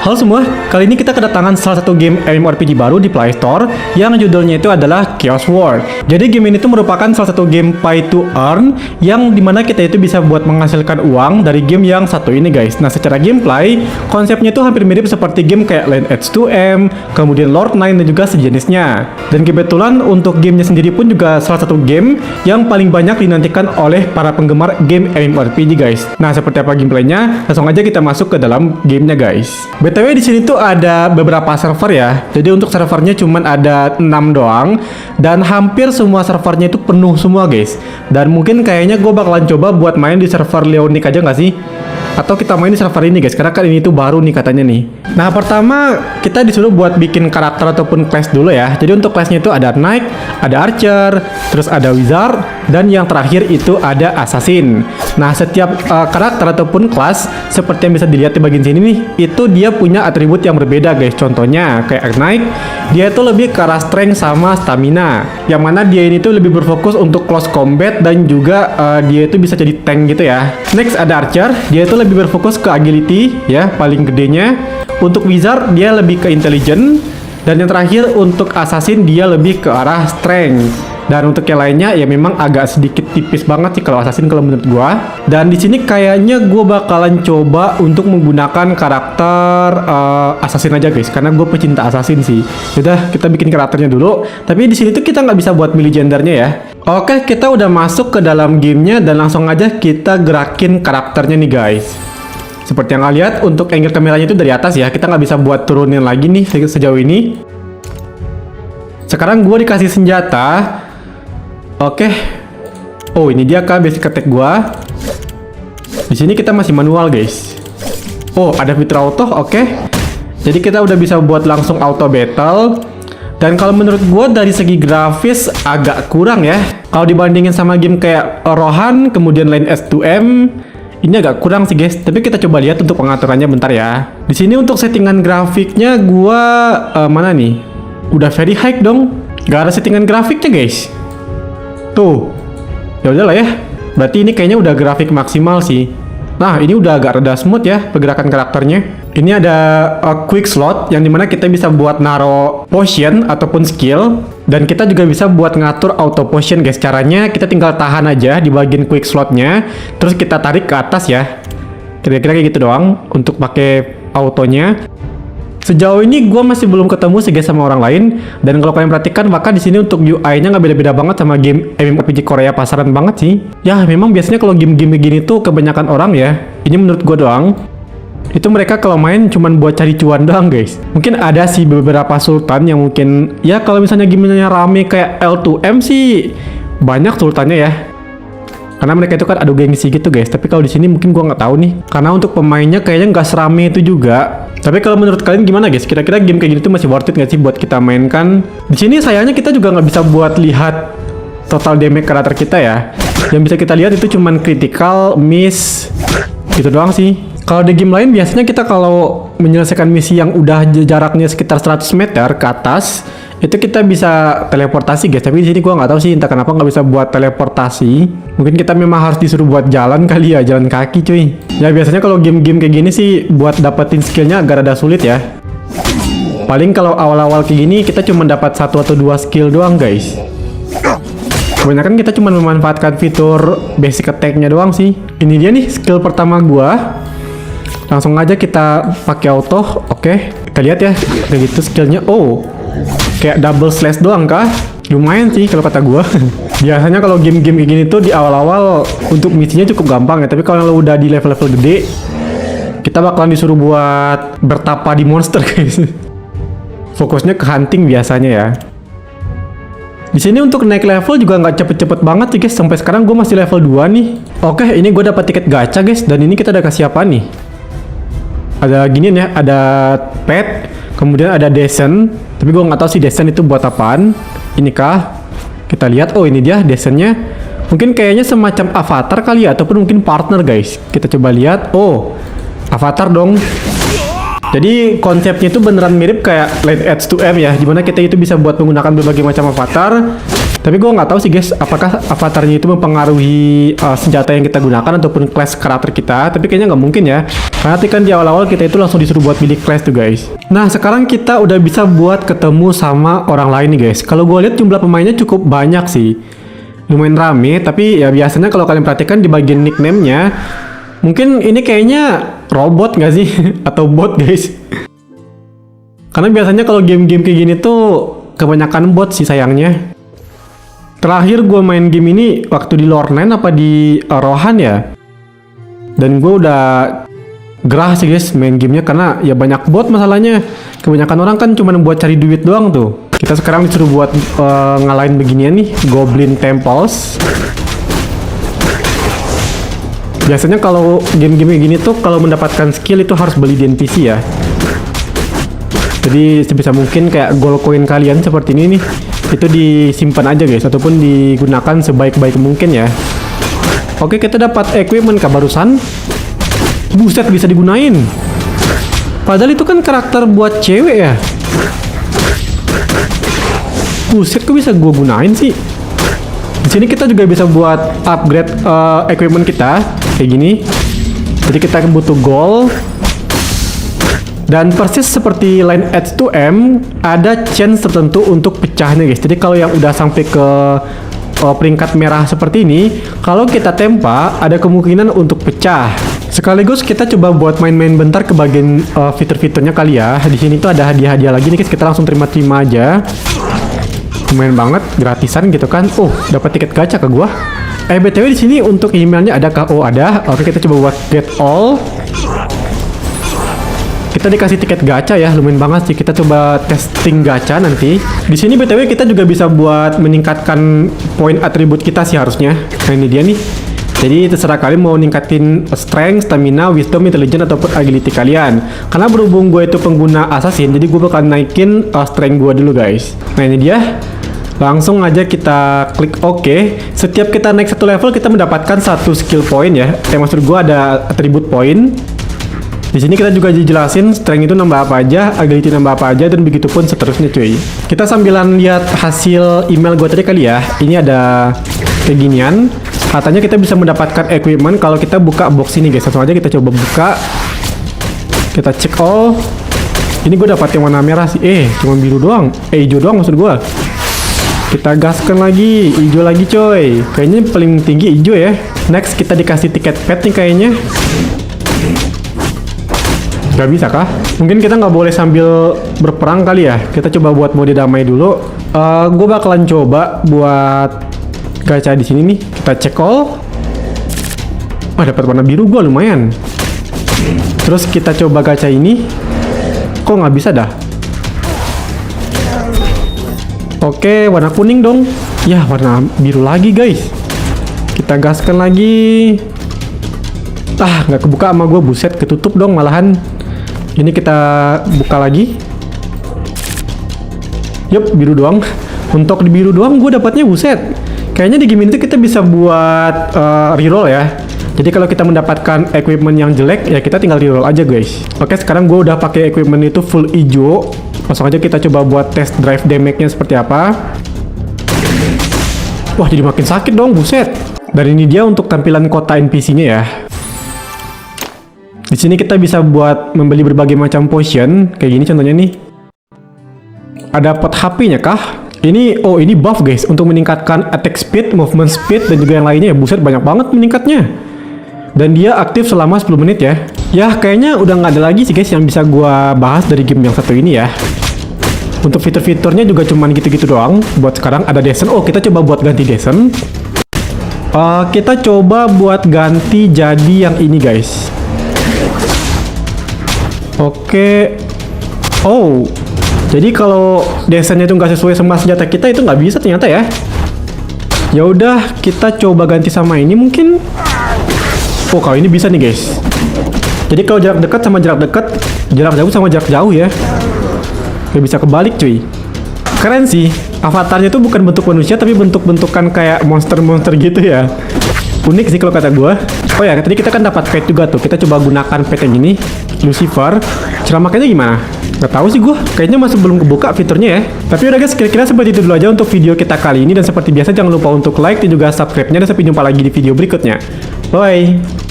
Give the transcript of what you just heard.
Halo semua, kali ini kita kedatangan salah satu game MMORPG baru di Play Store yang judulnya itu adalah Chaos World. Jadi game ini tuh merupakan salah satu game pay to earn yang dimana kita itu bisa buat menghasilkan uang dari game yang satu ini guys. Nah secara gameplay, konsepnya itu hampir mirip seperti game kayak Lineage 2M, kemudian Lord 9 dan juga sejenisnya. Dan kebetulan untuk gamenya sendiri pun juga salah satu game yang paling banyak dinantikan oleh para penggemar game MMORPG guys. Nah seperti apa gameplaynya? Langsung aja kita masuk ke dalam gamenya guys. BTW di sini tuh ada beberapa server ya. Jadi untuk servernya cuman ada 6 doang dan hampir semua servernya itu penuh semua guys. Dan mungkin kayaknya gue bakalan coba buat main di server Leonic aja nggak sih? Atau kita main di server ini guys, karena kan ini tuh baru nih katanya nih. Nah pertama kita disuruh buat bikin karakter ataupun class dulu ya. Jadi untuk classnya itu ada knight, ada archer, terus ada wizard, dan yang terakhir itu ada assassin. Nah setiap karakter ataupun class seperti yang bisa dilihat di bagian sini nih, itu dia punya atribut yang berbeda guys. Contohnya kayak knight, dia itu lebih ke arah strength sama stamina, yang mana dia ini tuh lebih berfokus untuk close combat dan juga dia itu bisa jadi tank gitu ya. Next ada archer, dia itu lebih berfokus ke agility ya, paling gedenya. Untuk wizard dia lebih ke intelligence, dan yang terakhir untuk assassin dia lebih ke arah strength. Dan untuk yang lainnya ya memang agak sedikit tipis banget sih kalau assassin kalau menurut gua. Dan di sini kayaknya gua bakalan coba untuk menggunakan karakter assassin aja guys, karena gue pecinta assassin sih. Udah kita bikin karakternya dulu. Tapi di sini tuh kita nggak bisa buat milih gendernya ya. Oke, kita udah masuk ke dalam gamenya dan langsung aja kita gerakin karakternya nih guys. Seperti yang kalian lihat, untuk angle kameranya itu dari atas ya. Kita nggak bisa buat turunin lagi nih sejauh ini. Sekarang gue dikasih senjata. Oke. Oh ini dia kah basic attack gue. Di sini kita masih manual guys. Oh ada fitur auto, oke. Jadi kita udah bisa buat langsung auto battle. Dan kalau menurut gue dari segi grafis agak kurang ya. Kalau dibandingin sama game kayak Rohan, kemudian Lineage 2M, ini agak kurang sih guys. Tapi kita coba lihat untuk pengaturannya bentar ya. Di sini untuk settingan grafiknya gue mana nih? Udah very high dong. Gak ada settingan grafiknya guys. Tuh. Ya udahlah ya. Berarti ini kayaknya udah grafik maksimal sih. Nah, ini udah agak rada smooth ya pergerakan karakternya. Ini ada quick slot yang dimana kita bisa buat naro potion ataupun skill, dan kita juga bisa buat ngatur auto potion guys. Caranya kita tinggal tahan aja di bagian quick slotnya, terus kita tarik ke atas ya. Kira-kira kayak gitu doang untuk pakai autonya. Sejauh ini gue masih belum ketemu sih guys sama orang lain. Dan kalau kalian perhatikan, maka di sini untuk UI-nya nggak beda-beda banget sama game MMORPG Korea pasaran banget sih. Ya memang biasanya kalau game-game begini tuh kebanyakan orang ya. Ini menurut gue doang. Itu mereka kalau main cuman buat cari cuan doang guys. Mungkin ada sih beberapa sultan yang mungkin ya kalau misalnya gamenya rame kayak L2M sih banyak sultannya ya. Karena mereka itu kan adu gengsi gitu guys. Tapi kalau di sini mungkin gua nggak tahu nih. Karena untuk pemainnya kayaknya nggak serame itu juga. Tapi kalau menurut kalian gimana guys? Kira-kira game kayak gini tuh masih worth it nggak sih buat kita mainkan? Di sini sayangnya kita juga nggak bisa buat lihat total damage karakter kita ya. Yang bisa kita lihat itu cuman critical, miss, gitu doang sih. Kalau di game lain biasanya kita kalau menyelesaikan misi yang udah jaraknya sekitar 100 meter ke atas, itu kita bisa teleportasi guys. Tapi di sini gua nggak tahu sih entah kenapa nggak bisa buat teleportasi. Mungkin kita memang harus disuruh buat jalan kali ya, jalan kaki cuy. Ya biasanya kalau game-game kayak gini sih buat dapetin skillnya agak rada sulit ya. Paling kalau awal-awal kayak gini kita cuma dapat 1 atau 2 skill doang guys. Kebanyakan kita cuma memanfaatkan fitur basic attack-nya doang sih. Ini dia nih skill pertama gua. Langsung aja kita pakai auto. Oke, kita lihat ya kayak gitu skillnya. Oh, kayak double slash doang kah? Lumayan sih kalau kata gua. Biasanya kalau game-game kayak gini tuh di awal-awal untuk misinya cukup gampang ya. Tapi kalau lo udah di level-level gede, kita bakalan disuruh buat bertapa di monster guys. Fokusnya ke hunting biasanya ya. Di sini untuk naik level juga nggak cepet-cepet banget sih guys. Sampai sekarang gue masih level 2 nih. Oke, ini gue dapat tiket gacha guys. Dan ini kita udah kasih apa nih? Ada gini ya, ada pet, kemudian ada descent. Tapi gue nggak tahu sih descent itu buat apaan. Ini kah? Kita lihat. Oh ini dia descentnya. Mungkin kayaknya semacam avatar kali ya, ataupun mungkin partner guys. Kita coba lihat. Oh, avatar dong. Jadi konsepnya itu beneran mirip kayak Lineage 2M ya, dimana kita itu bisa buat menggunakan berbagai macam avatar. Tapi gue nggak tahu sih guys, apakah avatarnya itu mempengaruhi senjata yang kita gunakan ataupun class karakter kita. Tapi kayaknya nggak mungkin ya. Karena kan di awal-awal kita itu langsung disuruh buat pilih class tuh guys. Nah sekarang kita udah bisa buat ketemu sama orang lain nih guys. Kalau gue lihat jumlah pemainnya cukup banyak sih. Lumayan rame, tapi ya biasanya kalau kalian perhatikan di bagian nickname-nya, mungkin ini kayaknya robot nggak sih? Atau bot guys. Karena biasanya kalau game-game kayak gini tuh kebanyakan bot sih sayangnya. Terakhir gue main game ini waktu di Lore9 apa di Rohan ya. Dan gue udah gerah sih guys main gamenya karena ya banyak bot masalahnya. Kebanyakan orang kan cuma buat cari duit doang tuh. Kita sekarang disuruh buat ngalahin beginian nih, Goblin Temples. Biasanya kalau game-game kayak gini tuh kalau mendapatkan skill itu harus beli di NPC ya. Jadi sebisa mungkin kayak gold coin kalian seperti ini nih, itu disimpan aja guys, ataupun digunakan sebaik-baik mungkin ya. Oke, kita dapat equipment kah barusan? Buset, bisa digunain. Padahal itu kan karakter buat cewek ya. Buset, kok bisa gue gunain sih? Di sini kita juga bisa buat upgrade equipment kita kayak gini. Jadi kita butuh gold. Dan persis seperti line edge 2M, ada chance tertentu untuk pecahnya guys. Jadi kalau yang udah sampai ke peringkat merah seperti ini, kalau kita tempa, ada kemungkinan untuk pecah. Sekaligus kita coba buat main-main bentar ke bagian fitur-fiturnya kali ya. Di sini tuh ada hadiah-hadiah lagi nih guys, kita langsung terima-terima aja. Lumayan banget, gratisan gitu kan. Oh, dapat tiket gacha ke gua. BTW di sini untuk emailnya adakah? Oh, ada. Oke, kita coba buat get all. Kita dikasih tiket gacha ya, lumayan banget sih. Kita coba testing gacha nanti. Di sini BTW kita juga bisa buat meningkatkan poin atribut kita sih harusnya. Nah ini dia nih. Jadi terserah kalian mau ningkatin strength, stamina, wisdom, intelligence ataupun agility kalian. Karena berhubung gue itu pengguna assassin, jadi gue bakal naikin strength gue dulu guys. Nah ini dia. Langsung aja kita klik OK. Setiap kita naik satu level kita mendapatkan satu skill point ya. Maksud gue ada atribut point. Di sini kita juga dijelasin strength itu nambah apa aja, agility nambah apa aja, dan begitu pun seterusnya cuy. Kita sambilan lihat hasil email gue tadi kali ya. Ini ada kayak ginian. Katanya kita bisa mendapatkan equipment kalau kita buka box ini guys. Langsung aja kita coba buka. Kita cek all. Ini gue dapat yang warna merah sih. Cuma biru doang. Hijau doang maksud gue. Kita gaskan lagi, hijau lagi coy. Kayaknya paling tinggi hijau ya. Next kita dikasih tiket pet nih kayaknya. Gak bisa kah? Mungkin kita nggak boleh sambil berperang kali ya. Kita coba buat mode damai dulu. Gue bakalan coba buat gacha di sini nih. Kita cek all. Dapat warna biru gue lumayan. Terus kita coba gacha ini. Kok nggak bisa dah? Oke, warna kuning dong. Ya, warna biru lagi guys. Kita gaskan lagi. Nggak kebuka sama gue, buset, ketutup dong malahan. Ini kita buka lagi. Yup, biru doang. Untuk di biru doang gue dapatnya buset. Kayaknya di game ini tuh kita bisa buat reroll ya. Jadi kalau kita mendapatkan equipment yang jelek ya kita tinggal reroll aja guys. Oke, sekarang gue udah pakai equipment itu full hijau. Langsung aja kita coba buat test drive damage-nya seperti apa. Wah, jadi makin sakit dong, buset. Dan ini dia untuk tampilan kota NPC-nya ya. Di sini kita bisa buat membeli berbagai macam potion, kayak gini contohnya nih. Ada pot HP-nya kah? Ini buff guys untuk meningkatkan attack speed, movement speed dan juga yang lainnya. Buset, banyak banget meningkatnya. Dan dia aktif selama 10 menit ya. Ya, kayaknya udah nggak ada lagi sih guys yang bisa gua bahas dari game yang satu ini ya. Untuk fitur-fiturnya juga cuman gitu-gitu doang. Buat sekarang ada Descent. Kita coba buat ganti Descent. Kita coba buat ganti jadi yang ini guys. Oke. Jadi kalau desanya itu nggak sesuai sama senjata kita itu nggak bisa ternyata ya. Ya udah, kita coba ganti sama ini mungkin. Kalau ini bisa nih guys. Jadi kalau jarak dekat sama jarak dekat, jarak jauh sama jarak jauh ya. Nggak bisa kebalik cuy. Keren sih. Avatarnya itu bukan bentuk manusia tapi bentuk-bentukan kayak monster-monster gitu ya. unik sih kalau kata gue. Oh ya, tadi kita kan dapat pet juga tuh. Kita coba gunakan pet yang ini, Lucifer. Cara makanya gimana? Gak tahu sih gue. Kayaknya masih belum kebuka fiturnya ya. Tapi udah guys, kira-kira seperti itu dulu aja untuk video kita kali ini. Dan seperti biasa jangan lupa untuk like dan juga subscribe-nya. Dan sampai jumpa lagi di video berikutnya. Bye.